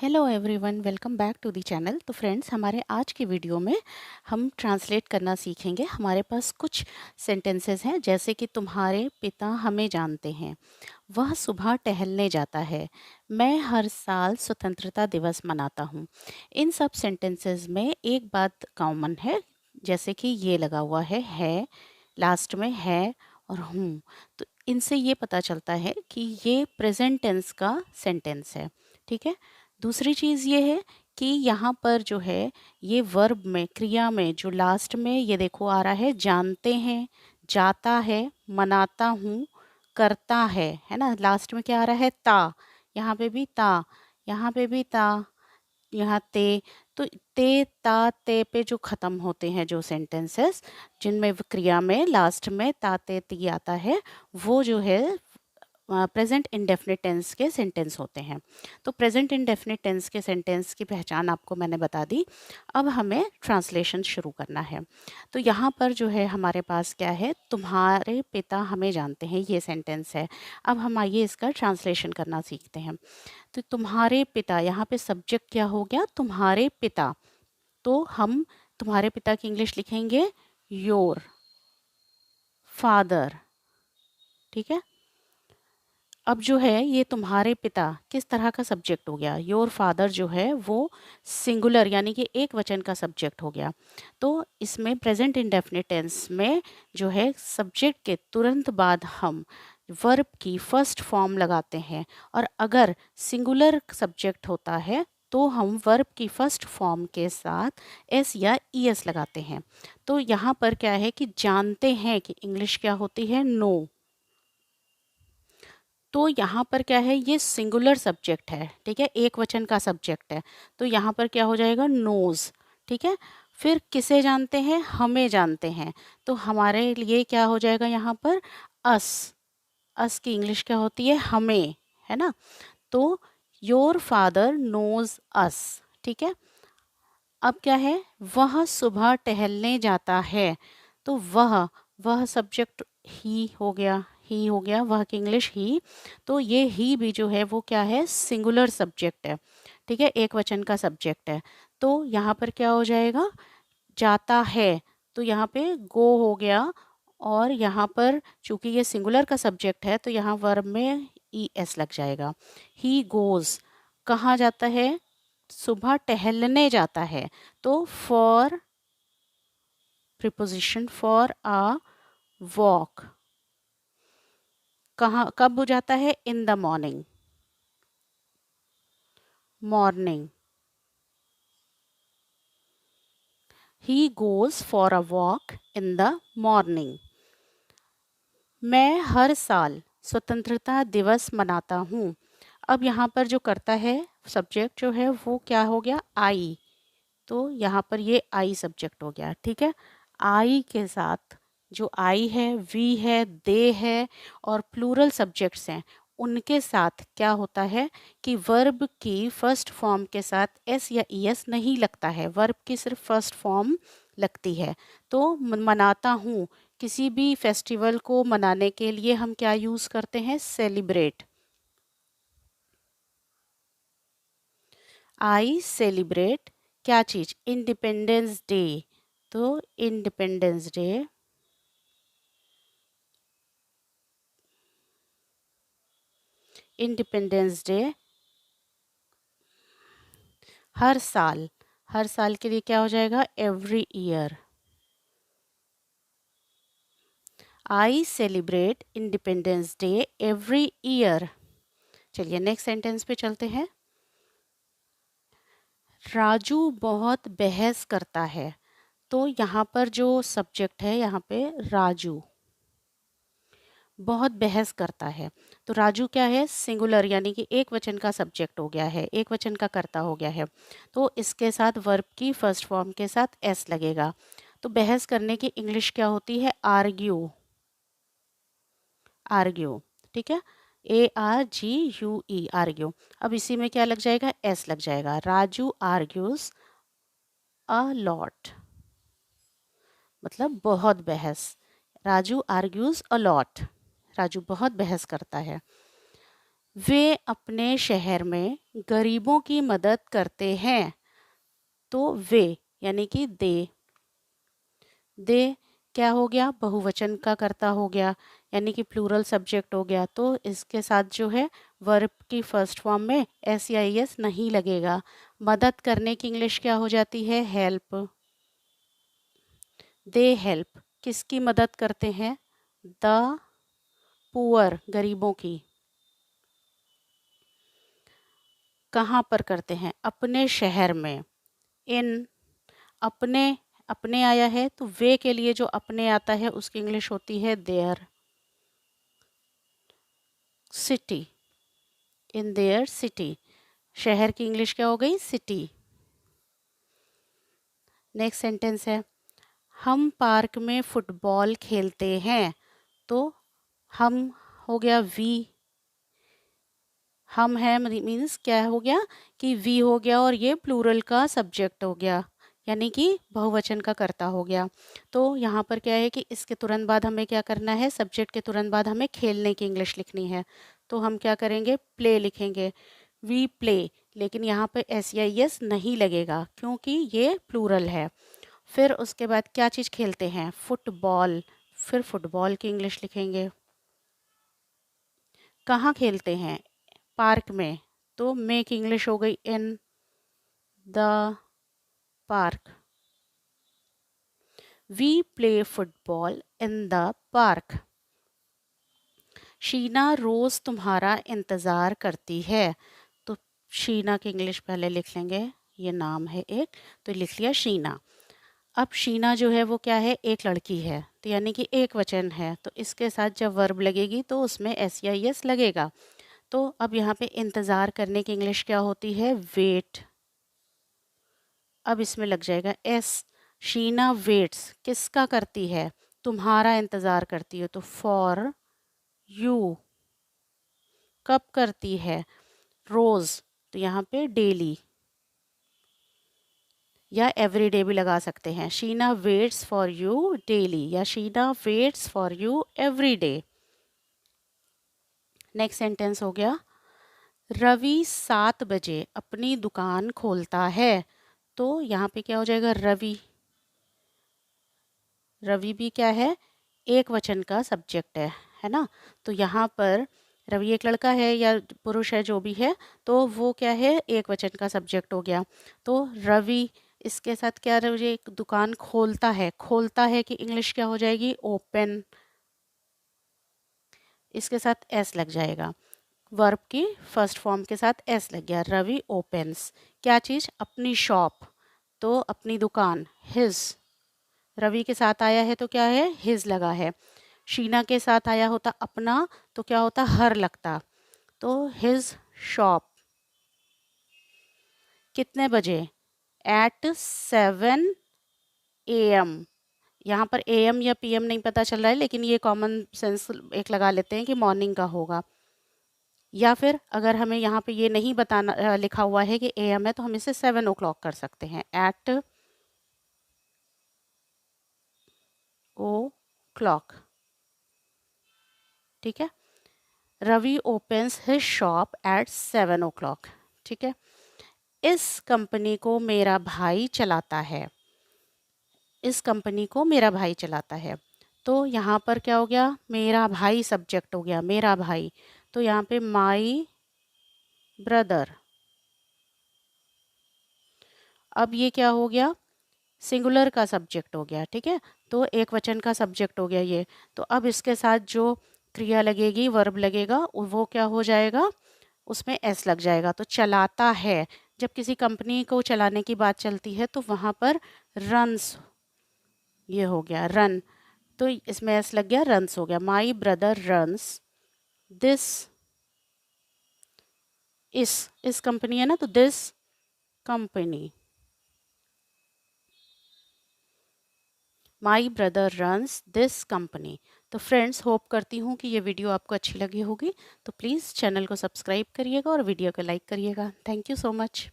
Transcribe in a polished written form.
Hello everyone, welcome back to the channel. तो friends, हमारे आज की वीडियो में हम ट्रांसलेट करना सीखेंगे। हमारे पास कुछ सेंटेंसेस हैं, जैसे कि तुम्हारे पिता हमें जानते हैं, वह सुबह टहलने जाता है, मैं हर साल स्वतंत्रता दिवस मनाता हूँ। इन सब सेंटेंसेस में एक बात कॉमन है, जैसे कि ये लगा हुआ है, लास्ट में है और हूँ। तो इनसे ये पता चलता है कि ये प्रेजेंट टेंस का सेंटेंस है। ठीक है। दूसरी चीज़ ये है कि यहाँ पर जो है, ये वर्ब में, क्रिया में जो लास्ट में ये देखो आ रहा है, जानते हैं, जाता है, मनाता हूँ, करता है ना। लास्ट में क्या आ रहा है? ता। यहाँ पे भी ता, यहाँ पे भी ता, यहाँ ते। तो ते, ता, ते पे जो ख़त्म होते हैं जो सेंटेंसेस, जिनमें क्रिया में लास्ट में ता ते ती आता है, वो जो है प्रेजेंट इंडेफिनिट टेंस के सेंटेंस होते हैं। तो प्रेजेंट इंडेफिनिट टेंस के सेंटेंस की पहचान आपको मैंने बता दी। अब हमें ट्रांसलेशन शुरू करना है। तो यहाँ पर जो है हमारे पास क्या है, तुम्हारे पिता हमें जानते हैं, ये सेंटेंस है। अब हम आइए इसका ट्रांसलेशन करना सीखते हैं। तो तुम्हारे पिता, यहाँ पे सब्जेक्ट क्या हो गया? तुम्हारे पिता। तो हम तुम्हारे पिता की इंग्लिश लिखेंगे योर फादर। ठीक है। अब जो है ये तुम्हारे पिता किस तरह का सब्जेक्ट हो गया? योर फादर जो है वो सिंगुलर यानी कि एक वचन का सब्जेक्ट हो गया। तो इसमें प्रेजेंट इंडेफिनिट टेंस में जो है सब्जेक्ट के तुरंत बाद हम वर्ब की फर्स्ट फॉर्म लगाते हैं, और अगर सिंगुलर सब्जेक्ट होता है तो हम वर्ब की फर्स्ट फॉर्म के साथ एस या ई एस लगाते हैं। तो यहाँ पर क्या है कि जानते हैं कि इंग्लिश क्या होती है? नो। तो यहाँ पर क्या है, ये सिंगुलर सब्जेक्ट है। ठीक है, एक वचन का सब्जेक्ट है। तो यहाँ पर क्या हो जाएगा? नोज। ठीक है। फिर किसे जानते हैं? हमें जानते हैं। तो हमारे लिए क्या हो जाएगा यहाँ पर? अस। अस की इंग्लिश क्या होती है? हमें, है ना। तो योर फादर नोज अस। ठीक है। अब क्या है? वह सुबह टहलने जाता है। तो वह सब्जेक्ट ही हो गया, ही हो गया, वह की इंग्लिश ही। तो ये ही भी जो है वो क्या है? सिंगुलर सब्जेक्ट है। ठीक है, एक वचन का सब्जेक्ट है। तो यहाँ पर क्या हो जाएगा? जाता है। तो यहाँ पे गो हो गया, और यहाँ पर चूंकि ये सिंगुलर का सब्जेक्ट है तो यहाँ वर्ब में ई एस लग जाएगा। He goes. कहाँ जाता है? सुबह टहलने जाता है। तो for, preposition for a walk. कहाँ, कब हो जाता है? In the morning. Morning. He goes for a walk in the morning. मैं हर साल स्वतंत्रता दिवस मनाता हूँ। अब यहाँ पर जो करता है सब्जेक्ट जो है वो क्या हो गया? आई। तो यहाँ पर ये आई सब्जेक्ट हो गया। ठीक है। आई के साथ जो आई है, वी है, दे है, और प्लूरल सब्जेक्ट्स हैं, उनके साथ क्या होता है कि वर्ब की फर्स्ट फॉर्म के साथ एस या ई एस नहीं लगता है, वर्ब की सिर्फ फर्स्ट फॉर्म लगती है। तो मनाता हूँ, किसी भी फेस्टिवल को मनाने के लिए हम क्या यूज़ करते हैं? सेलिब्रेट। आई सेलिब्रेट क्या चीज़? Independence day. तो इंडिपेंडेंस डे, इंडिपेंडेंस डे हर साल, हर साल के लिए क्या हो जाएगा? Every year. I celebrate independence day every year. चलिए नेक्स्ट सेंटेंस पे चलते हैं। राजू बहुत बहस करता है। तो यहाँ पर जो सब्जेक्ट है, यहाँ पे राजू बहुत बहस करता है। तो राजू क्या है? सिंगुलर यानी कि एक वचन का सब्जेक्ट हो गया है, एक वचन का कर्ता हो गया है। तो इसके साथ वर्ब की फर्स्ट फॉर्म के साथ एस लगेगा। तो बहस करने की इंग्लिश क्या होती है? आर्ग्यू। आर्ग्यू। ठीक है। ARGUE, argue. अब इसी में क्या लग जाएगा? एस लग जाएगा। राजू आर्ग्यूज अ लॉट, मतलब बहुत बहस। Raju argues a lot, Raju बहुत बहस करता है। वे अपने शहर में गरीबों की मदद करते हैं। तो वे यानी कि दे क्या हो गया, बहुवचन का कर्ता हो गया, यानी कि प्लूरल सब्जेक्ट हो गया। तो इसके साथ जो है वर्ब की फर्स्ट फॉर्म में एस या एस नहीं लगेगा। मदद करने की इंग्लिश क्या हो जाती है, हेल्प। दे हेल्प किसकी मदद करते हैं, द पुअर गरीबों की। कहाँ पर करते हैं, अपने शहर में। इन अपने अपने आया है तो वे के लिए जो अपने आता है उसकी इंग्लिश होती है there. City, in there city, शहर की इंग्लिश क्या हो गई, सिटी। नेक्स्ट सेंटेंस है, हम पार्क में फुटबॉल खेलते हैं। तो हम हो गया वी, हम है मीन्स क्या हो गया कि वी हो गया और ये प्लूरल का सब्जेक्ट हो गया, यानी कि बहुवचन का कर्ता हो गया। तो यहाँ पर क्या है कि इसके तुरंत बाद हमें क्या करना है, सब्जेक्ट के तुरंत बाद हमें खेलने की इंग्लिश लिखनी है। तो हम क्या करेंगे, प्ले लिखेंगे, वी प्ले। लेकिन यहाँ पर एस या एस नहीं लगेगा क्योंकि ये प्लूरल है। फिर उसके बाद क्या चीज़ खेलते हैं, फुटबॉल, फिर फुटबॉल की इंग्लिश लिखेंगे। कहाँ खेलते हैं, पार्क में, तो मे की इंग्लिश हो गई in the park. We play football in the park. Sheena रोज तुम्हारा इंतज़ार करती है। तो शीना की इंग्लिश पहले लिख लेंगे, ये नाम है एक, तो लिख लिया शीना। अब शीना जो है वो क्या है, एक लड़की है, तो यानी कि एक वचन है, तो इसके साथ जब वर्ब लगेगी तो उसमें एस या एस लगेगा। तो अब यहाँ पे इंतज़ार करने की इंग्लिश क्या होती है, वेट। अब इसमें लग जाएगा एस। शीना वेट्स किसका करती है, तुम्हारा इंतज़ार करती है, तो फॉर यू। कब करती है, रोज़, तो यहाँ पे डेली या एवरीडे भी लगा सकते हैं। Sheena waits for you daily या Sheena waits for you every day. Next sentence हो गया, रवि 7 बजे अपनी दुकान खोलता है। तो यहाँ पे क्या हो जाएगा, रवि, रवि भी क्या है, एक वचन का सब्जेक्ट है ना। तो यहाँ पर रवि एक लड़का है या पुरुष है जो भी है, तो वो क्या है, एक वचन का सब्जेक्ट हो गया। तो रवि, इसके साथ क्या, रवि एक दुकान खोलता है, खोलता है कि इंग्लिश क्या हो जाएगी, ओपन। इसके साथ एस लग जाएगा, वर्ब की फर्स्ट फॉर्म के साथ एस लग गया, रवि ओपन्स क्या चीज़, अपनी शॉप, तो अपनी दुकान, हिज। रवि के साथ आया है तो क्या है, हिज लगा है। शीना के साथ आया होता अपना तो क्या होता, हर लगता, तो हिज शॉप। कितने बजे, एट 7 AM। यहाँ पर AM या PM नहीं पता चल रहा है, लेकिन ये कॉमन सेंस एक लगा लेते हैं कि मॉर्निंग का होगा। या फिर अगर हमें यहाँ पे ये नहीं बताना लिखा हुआ है कि AM है, तो हम इसे 7 o'clock कर सकते हैं, एट ओ क्लॉक। ठीक है, Ravi opens his shop at 7 o'clock। ठीक है, इस कंपनी को मेरा भाई चलाता है, इस कंपनी को मेरा भाई चलाता है। तो यहाँ पर क्या हो गया, मेरा भाई सब्जेक्ट हो गया, मेरा भाई। तो यहाँ पे माई ब्रदर। अब ये क्या हो गया, सिंगुलर का सब्जेक्ट हो गया। ठीक है, तो एक वचन का सब्जेक्ट हो गया ये। तो अब इसके साथ जो क्रिया लगेगी, वर्ब लगेगा, वो क्या हो जाएगा, उसमें एस लग जाएगा, तो चलाता है। जब किसी कंपनी को चलाने की बात चलती है तो वहाँ पर रन्स, ये हो गया रन, तो इसमें एस लग गया, रन्स हो गया, माई ब्रदर रन्स दिस, इस कंपनी है ना, तो this company, my brother runs this company. तो फ्रेंड्स, होप करती हूँ कि ये वीडियो आपको अच्छी लगी होगी। तो प्लीज़ चैनल को सब्सक्राइब करिएगा और वीडियो को लाइक करिएगा। Thank you so much.